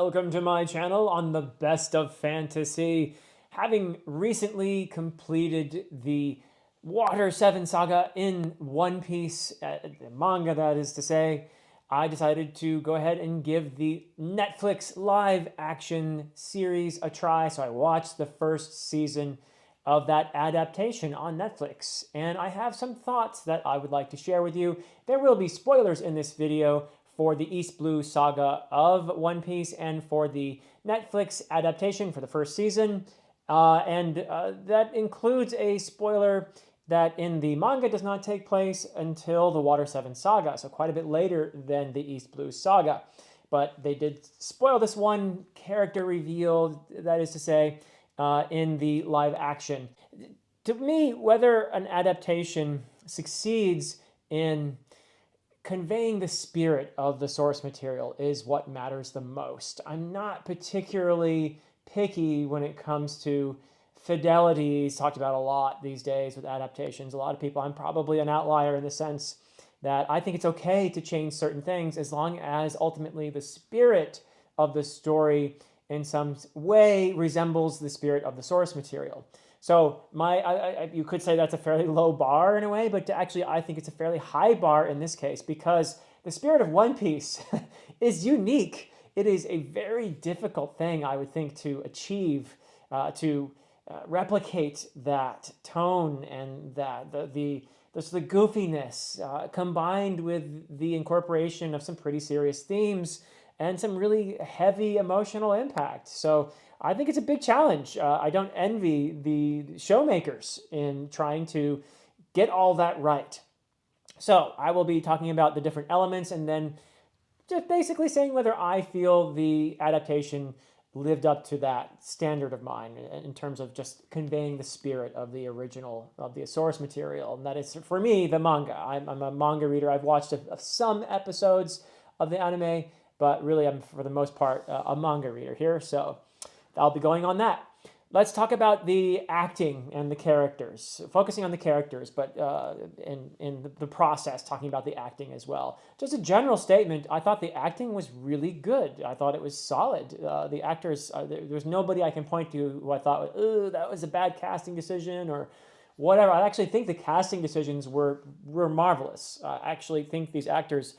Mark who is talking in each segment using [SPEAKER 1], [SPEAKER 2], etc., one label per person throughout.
[SPEAKER 1] welcome to my channel on the best of fantasy. Having recently completed the Water 7 saga in One Piece, the manga that is to say, I decided to go ahead and give the Netflix live action series a try. So I watched the first season of that adaptation on Netflix, and I have some thoughts that I would like to share with you. There will be spoilers in this video for the East Blue saga of One Piece and for the Netflix adaptation for the first season. That includes a spoiler that in the manga does not take place until the Water 7 saga, so quite a bit later than the East Blue saga. But they did spoil this one character reveal, that is to say, in the live action. To me, whether an adaptation succeeds in conveying the spirit of the source material is what matters the most. I'm not particularly picky when it comes to fidelity. It's talked about a lot these days with adaptations. A lot of people, I'm probably an outlier in the sense that I think it's okay to change certain things as long as ultimately the spirit of the story in some way resembles the spirit of the source material. So you could say that's a fairly low bar in a way, but actually I think it's a fairly high bar in this case because the spirit of One Piece is unique. It is a very difficult thing, I would think, to achieve, to replicate that tone and that the goofiness combined with the incorporation of some pretty serious themes and some really heavy emotional impact. So I think it's a big challenge. I don't envy the showmakers in trying to get all that right. So I will be talking about the different elements and then just basically saying whether I feel the adaptation lived up to that standard of mine in terms of just conveying the spirit of the original, of the source material. And that is, for me, the manga. I'm a manga reader. I've watched some episodes of the anime, but really I'm, for the most part, a manga reader here. So I'll be going on that. Let's talk about the acting and the characters, focusing on the characters, but in the process, talking about the acting as well. Just a general statement, I thought the acting was really good. I thought it was solid. The actors, there's nobody I can point to who I thought, oh, that was a bad casting decision or whatever. I actually think the casting decisions were marvelous. I actually think these actors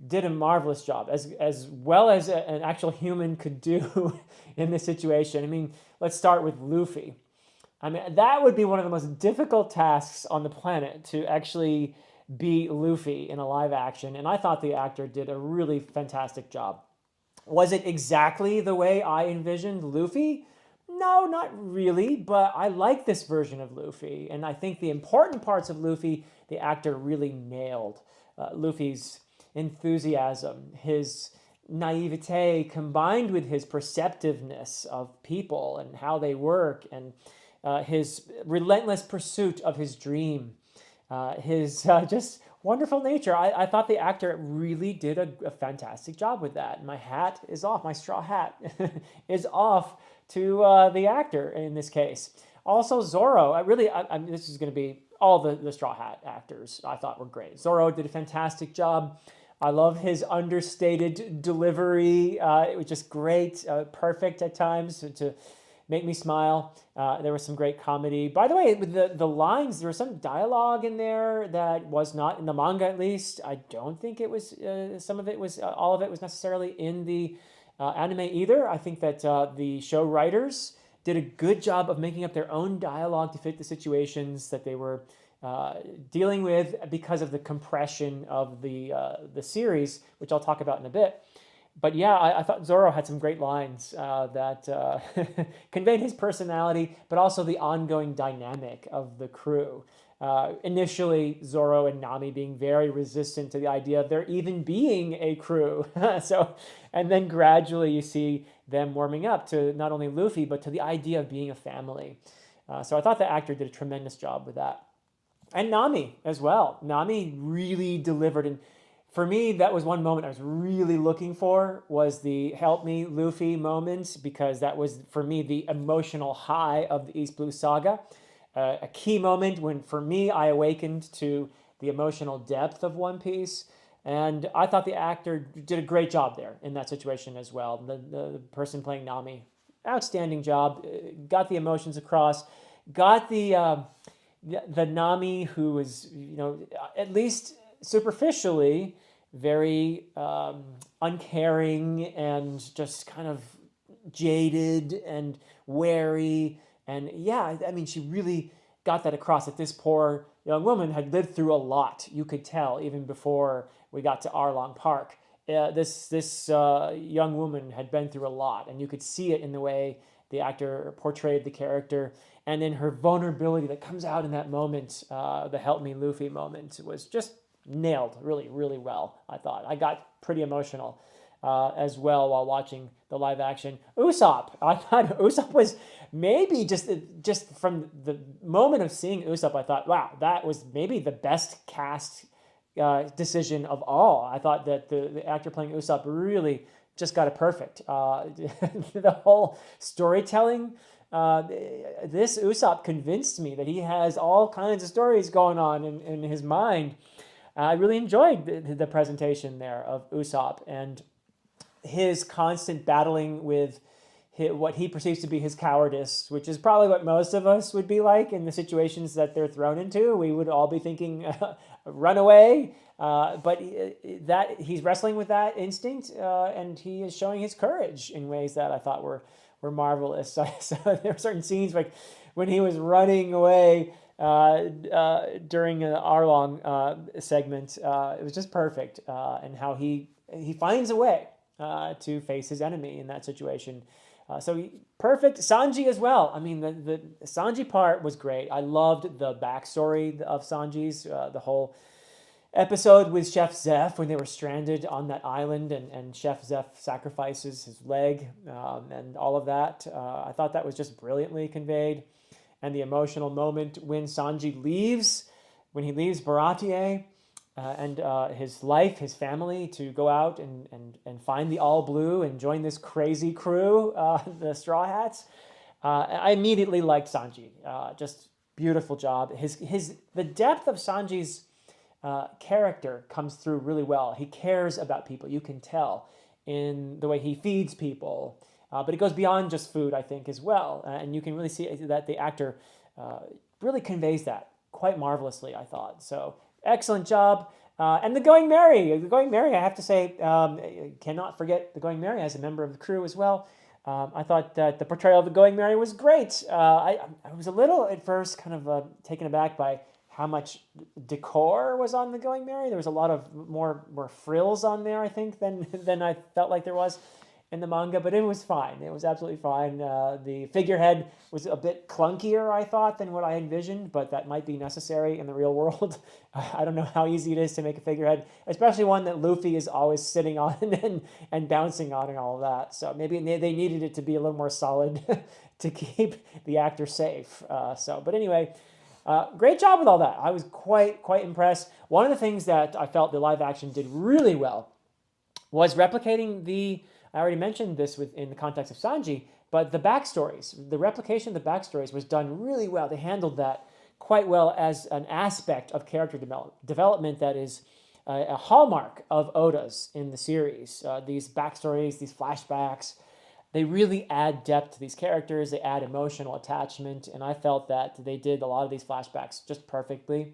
[SPEAKER 1] did a marvelous job, as well as an actual human could do in this situation. I mean, let's start with Luffy. I mean, that would be one of the most difficult tasks on the planet, to actually be Luffy in a live action, and I thought the actor did a really fantastic job. Was it exactly the way I envisioned Luffy? No, not really, but I like this version of Luffy, and I think the important parts of Luffy, the actor really nailed. Luffy's enthusiasm, his naivete combined with his perceptiveness of people and how they work, and his relentless pursuit of his dream, his just wonderful nature. I thought the actor really did a fantastic job with that. My hat is off, my straw hat is off to the actor in this case. Also, Zoro, this is going to be all the Straw Hat actors I thought were great. Zoro did a fantastic job. I love his understated delivery. It was just great, perfect at times to make me smile. There was some great comedy. By the way, with the lines, there was some dialogue in there that was not in the manga, at least. I don't think it was, some of it was, all of it was necessarily in the anime either. I think that the show writers did a good job of making up their own dialogue to fit the situations that they were dealing with because of the compression of the series, which I'll talk about in a bit. But yeah, I thought Zoro had some great lines that conveyed his personality, but also the ongoing dynamic of the crew. Initially, Zoro and Nami being very resistant to the idea of there even being a crew. And then gradually you see them warming up to not only Luffy, but to the idea of being a family. So I thought the actor did a tremendous job with that. And Nami as well. Nami really delivered. And for me, that was one moment I was really looking for, was the help me Luffy moment, because that was, for me, the emotional high of the East Blue saga. A key moment when, for me, I awakened to the emotional depth of One Piece. And I thought the actor did a great job there in that situation as well. The person playing Nami, outstanding job, got the emotions across, got the Nami who was, at least superficially very uncaring and just kind of jaded and wary. And yeah, I mean, she really got that across that this poor young woman had lived through a lot. You could tell even before we got to Arlong Park. This young woman had been through a lot, and you could see it in the way the actor portrayed the character, and in her vulnerability that comes out in that moment. The "Help Me, Luffy" moment was just nailed really, really well. I thought I got pretty emotional as well while watching the live action. Usopp, I thought Usopp was maybe just from the moment of seeing Usopp, I thought, wow, that was maybe the best cast decision of all. I thought that the actor playing Usopp really just got it perfect. The whole storytelling. This Usopp convinced me that he has all kinds of stories going on in his mind. I really enjoyed the presentation there of Usopp and his constant battling with what he perceives to be his cowardice, which is probably what most of us would be like in the situations that they're thrown into. We would all be thinking, run away. But that he's wrestling with that instinct, and he is showing his courage in ways that I thought were marvelous. So there were certain scenes like when he was running away during an Arlong segment. It was just perfect, and how he finds a way to face his enemy in that situation. Perfect. Sanji as well. I mean, the Sanji part was great. I loved the backstory of Sanji's, the whole episode with Chef Zeph when they were stranded on that island, and Chef Zeph sacrifices his leg, and all of that. I thought that was just brilliantly conveyed. And the emotional moment when Sanji leaves, when he leaves Baratier and his life, his family, to go out and find the All Blue and join this crazy crew, the Straw Hats. I immediately liked Sanji. Just beautiful job. The depth of Sanji's character comes through really well. He cares about people. You can tell in the way he feeds people. But it goes beyond just food, I think, as well. And you can really see that the actor really conveys that quite marvelously, I thought. So excellent job. And the Going Merry. I have to say, cannot forget the Going Merry as a member of the crew as well. I thought that the portrayal of the Going Merry was great. I was a little at first kind of taken aback by how much decor was on the Going Merry. There was a lot of more frills on there, I think, than I felt like there was in the manga, but it was fine. It was absolutely fine. The figurehead was a bit clunkier, I thought, than what I envisioned, but that might be necessary in the real world. I don't know how easy it is to make a figurehead, especially one that Luffy is always sitting on and bouncing on and all of that. So maybe they needed it to be a little more solid to keep the actor safe. But anyway, great job with all that. I was quite impressed. One of the things that I felt the live action did really well was replicating I already mentioned this in the context of Sanji, but the backstories, the replication of the backstories was done really well. They handled that quite well as an aspect of character development that is a hallmark of Oda's in the series. These backstories, these flashbacks, they really add depth to these characters. They add emotional attachment, and I felt that they did a lot of these flashbacks just perfectly.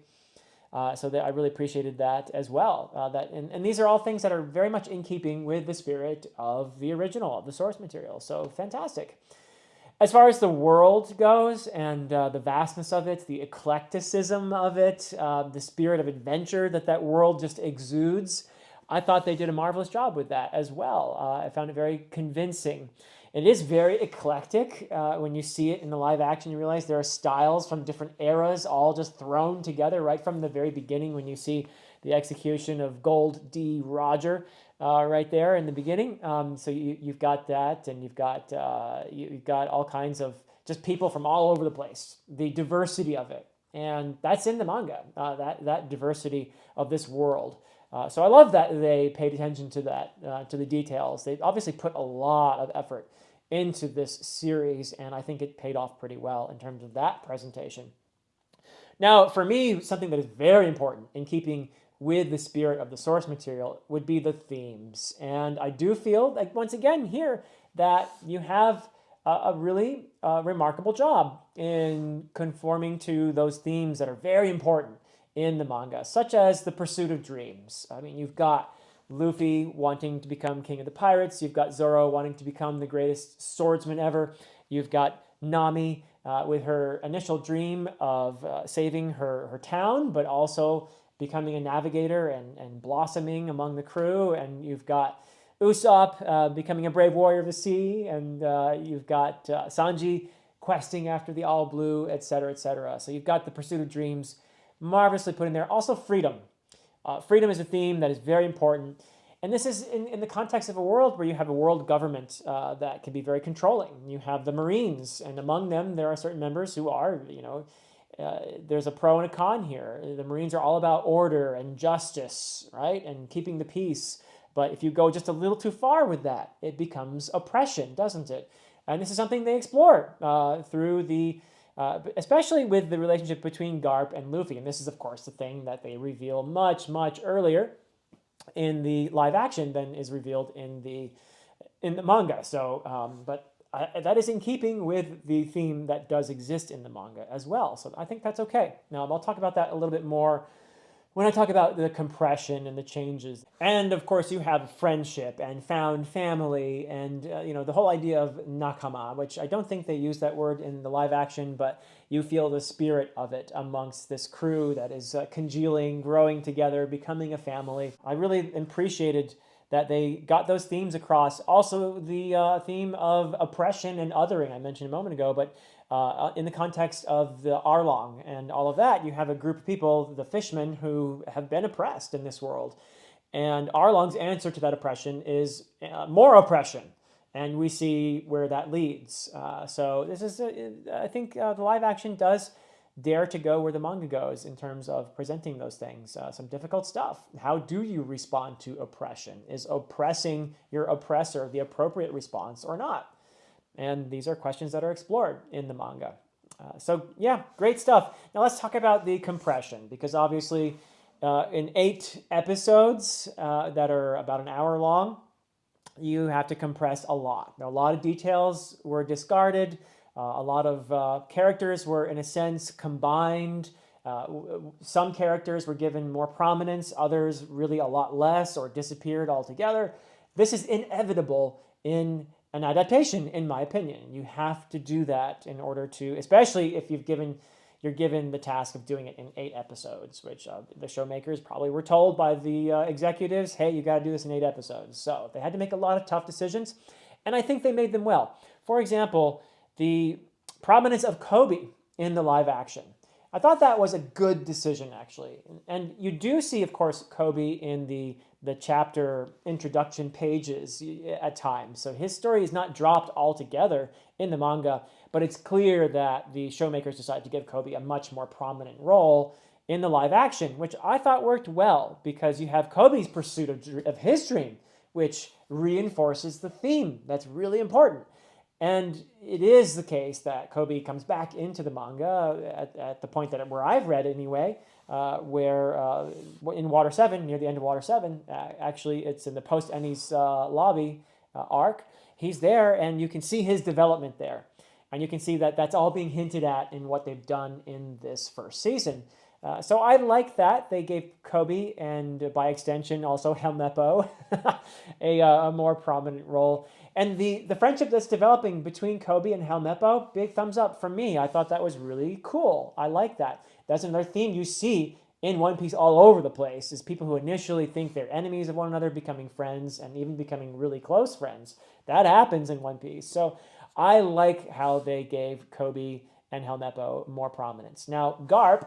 [SPEAKER 1] I really appreciated that as well. And these are all things that are very much in keeping with the spirit of the original, of the source material. So fantastic. As far as the world goes and the vastness of it, the eclecticism of it, the spirit of adventure that world just exudes, I thought they did a marvelous job with that as well. I found it very convincing. It is very eclectic. When you see it in the live action, you realize there are styles from different eras all just thrown together right from the very beginning when you see the execution of Gold D. Roger right there in the beginning. So you've got that, and you've got all kinds of just people from all over the place, the diversity of it. And that's in the manga, that diversity of this world. So I love that they paid attention to that, to the details. They obviously put a lot of effort into this series, and I think it paid off pretty well in terms of that presentation. Now, for me, something that is very important in keeping with the spirit of the source material would be the themes. And I do feel like, once again, here that you have a really remarkable job in conforming to those themes that are very important in the manga, such as the pursuit of dreams. I mean, you've got Luffy wanting to become king of the pirates. You've got Zoro wanting to become the greatest swordsman ever. You've got Nami with her initial dream of saving her town, but also becoming a navigator and blossoming among the crew. And you've got Usopp becoming a brave warrior of the sea. And you've got Sanji questing after the All Blue, etc., etc. So you've got the pursuit of dreams marvelously put in there. Also, freedom. Freedom is a theme that is very important. And this is in the context of a world where you have a world government that can be very controlling. You have the Marines, and among them, there are certain members who are, there's a pro and a con here. The Marines are all about order and justice, right? And keeping the peace. But if you go just a little too far with that, it becomes oppression, doesn't it? And this is something they explore through especially with the relationship between Garp and Luffy. And this is, of course, the thing that they reveal much, much earlier in the live action than is revealed in the manga. So, that is in keeping with the theme that does exist in the manga as well. So I think that's okay. Now, I'll talk about that a little bit more when I talk about the compression and the changes. And of course, you have friendship and found family and the whole idea of nakama, which I don't think they use that word in the live action, but you feel the spirit of it amongst this crew that is congealing, growing together, becoming a family. I really appreciated that they got those themes across. Also, the theme of oppression and othering I mentioned a moment ago, but in the context of the Arlong and all of that, you have a group of people, the fishmen, who have been oppressed in this world. And Arlong's answer to that oppression is more oppression. And we see where that leads. So this is, I think the live action does dare to go where the manga goes in terms of presenting those things. Some difficult stuff. How do you respond to oppression? Is oppressing your oppressor the appropriate response or not? And these are questions that are explored in the manga. So yeah, great stuff. Now let's talk about the compression, because obviously in 8 episodes that are about an hour long, you have to compress a lot. Now, a lot of details were discarded. A lot of characters were, in a sense, combined. Some characters were given more prominence, others really a lot less or disappeared altogether. This is inevitable in an adaptation, in my opinion. You have to do that in order to, especially if you're given the task of doing it in 8 episodes, which the showmakers probably were told by the executives, hey, you got to do this in 8 episodes. So they had to make a lot of tough decisions, and I think they made them well. For example, the prominence of Kobe in the live action. I thought that was a good decision, actually. And you do see, of course, Kobe in the chapter introduction pages at times. So his story is not dropped altogether in the manga, but it's clear that the showmakers decided to give Kobe a much more prominent role in the live action, which I thought worked well, because you have Kobe's pursuit of his dream, which reinforces the theme. That's really important. And it is the case that Kobe comes back into the manga at the point where I've read anyway, where in Water 7, near the end of Water 7, actually it's in the post-Enies lobby arc, he's there and you can see his development there. And you can see that that's all being hinted at in what they've done in this first season. So I like that. They gave Kobe, and by extension also Helmeppo, a more prominent role. And the friendship that's developing between Kobe and Helmeppo, big thumbs up from me. I thought that was really cool. I like that. That's another theme you see in One Piece all over the place, is people who initially think they're enemies of one another becoming friends and even becoming really close friends. That happens in One Piece. So I like how they gave Kobe and Helmeppo more prominence. Now, Garp,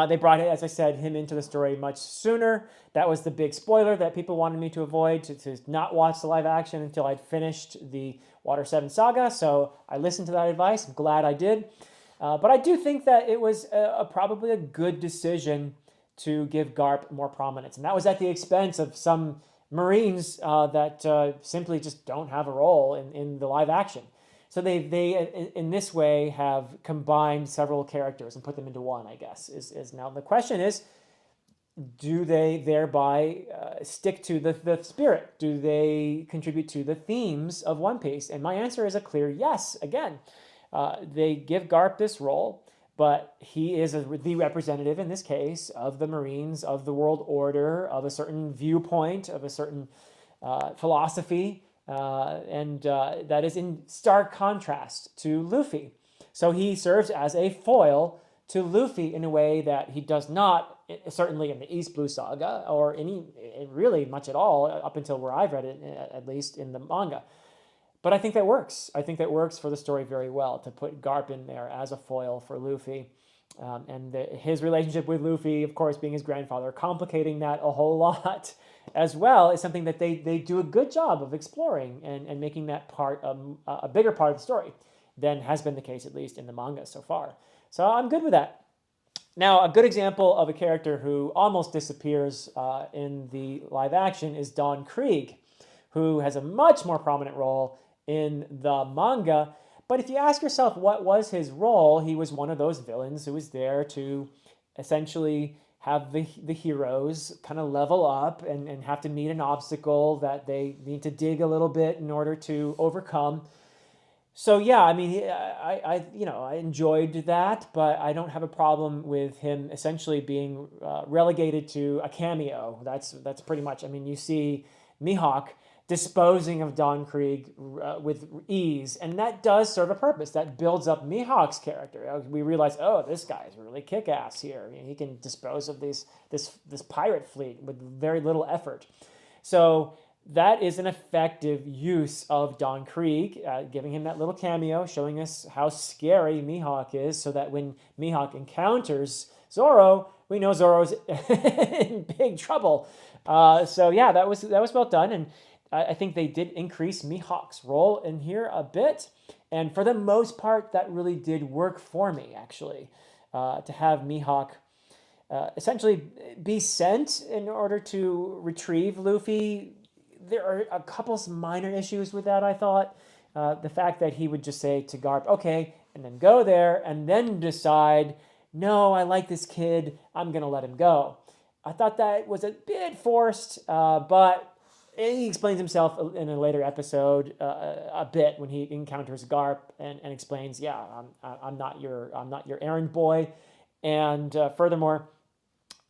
[SPEAKER 1] they brought, as I said, him into the story much sooner. That was the big spoiler that people wanted me to avoid, to not watch the live action until I'd finished the Water 7 saga. So I listened to that advice. I'm glad I did. But I do think that it was probably a good decision to give Garp more prominence. And that was at the expense of some Marines that simply just don't have a role in the live action. So they in this way have combined several characters and put them into one, I guess, is now the question is do they thereby stick to the spirit? Do they contribute to the themes of One Piece? And my answer is a clear yes. Again, they give Garp this role, but he is the representative in this case of the Marines, of the world order, of a certain viewpoint, of a certain philosophy, and that is in stark contrast to Luffy. So he serves as a foil to Luffy in a way that he does not, certainly in the East Blue Saga, or any really much at all, up until where I've read it, at least in the manga. But I think that works. I think that works for the story very well to put Garp in there as a foil for Luffy. And his relationship with Luffy, of course, being his grandfather, complicating that a whole lot as well, is something that they do a good job of exploring and making that part a bigger part of the story than has been the case, at least in the manga so far. So I'm good with that. Now, a good example of a character who almost disappears in the live action is Don Krieg, who has a much more prominent role in the manga. But if you ask yourself what was his role, he was one of those villains who was there to essentially have the heroes kind of level up and have to meet an obstacle that they need to dig a little bit in order to overcome. So yeah, I mean, I enjoyed that, but I don't have a problem with him essentially being relegated to a cameo. That's pretty much. I mean, you see Mihawk disposing of Don Krieg with ease, and that does serve a purpose. That builds up Mihawk's character. We realize, oh, this guy's really kick-ass here. He can dispose of this pirate fleet with very little effort. So that is an effective use of Don Krieg, giving him that little cameo, showing us how scary Mihawk is, so that when Mihawk encounters Zoro, we know Zoro's in big trouble. So yeah, that was well done, and I think they did increase Mihawk's role in here a bit, and for the most part, that really did work for me, actually, to have Mihawk essentially be sent in order to retrieve Luffy. There are a couple minor issues with that, I thought. The fact that he would just say to Garp, okay, and then go there, and then decide, no, I like this kid, I'm going to let him go. I thought that was a bit forced, but he explains himself in a later episode a bit when he encounters Garp and explains, yeah, I'm not your errand boy, and furthermore,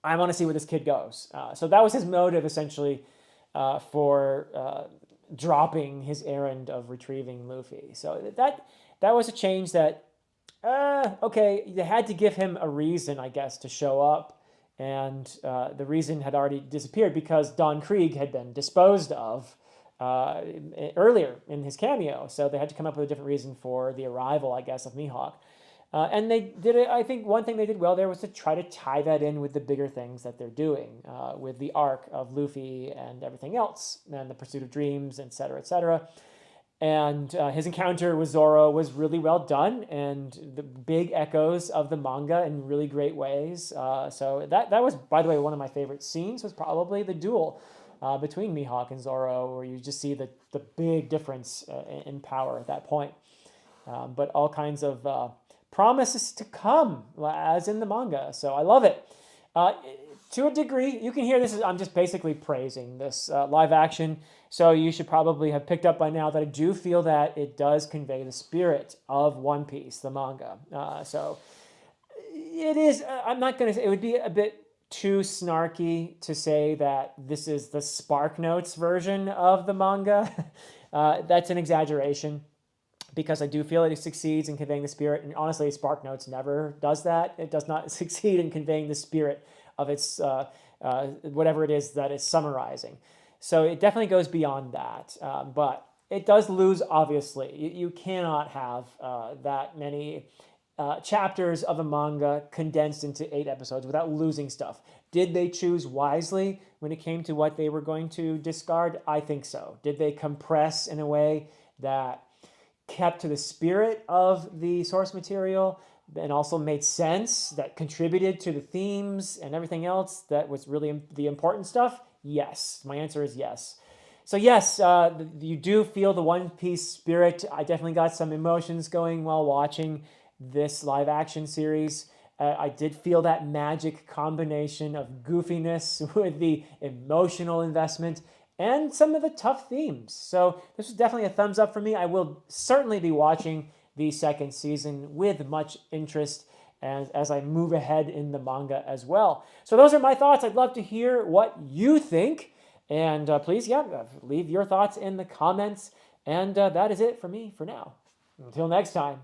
[SPEAKER 1] I want to see where this kid goes. So that was his motive, essentially, for dropping his errand of retrieving Luffy. So that was a change that, okay, you had to give him a reason, I guess, to show up. And the reason had already disappeared because Don Krieg had been disposed of earlier in his cameo. So they had to come up with a different reason for the arrival, I guess, of Mihawk. And they did it. I think one thing they did well there was to try to tie that in with the bigger things that they're doing, with the arc of Luffy and everything else, and the pursuit of dreams, et cetera, et cetera. And his encounter with Zoro was really well done, and the big echoes of the manga in really great ways. So that was, by the way, one of my favorite scenes was probably the duel between Mihawk and Zoro, where you just see the big difference in power at that point. But all kinds of promises to come, as in the manga. So I love it. To a degree, you can hear this. I'm just basically praising this live action. So you should probably have picked up by now that I do feel that it does convey the spirit of One Piece, the manga. So it is, I'm not going to say, it would be a bit too snarky to say that this is the Spark Notes version of the manga. That's an exaggeration, because I do feel it succeeds in conveying the spirit. And honestly, Spark Notes never does that. It does not succeed in conveying the spirit of its whatever it is that it's summarizing. So it definitely goes beyond that. But it does lose, obviously. You cannot have that many chapters of a manga condensed into 8 episodes without losing stuff. Did they choose wisely when it came to what they were going to discard? I think so. Did they compress in a way that kept to the spirit of the source material and also made sense, that contributed to the themes and everything else that was really the important stuff? Yes. My answer is yes. So yes, you do feel the One Piece spirit. I definitely got some emotions going while watching this live action series. I did feel that magic combination of goofiness with the emotional investment and some of the tough themes. So this was definitely a thumbs up for me. I will certainly be watching the second season with much interest as I move ahead in the manga as well. So those are my thoughts. I'd love to hear what you think. And please, leave your thoughts in the comments. And that is it for me for now. Until next time.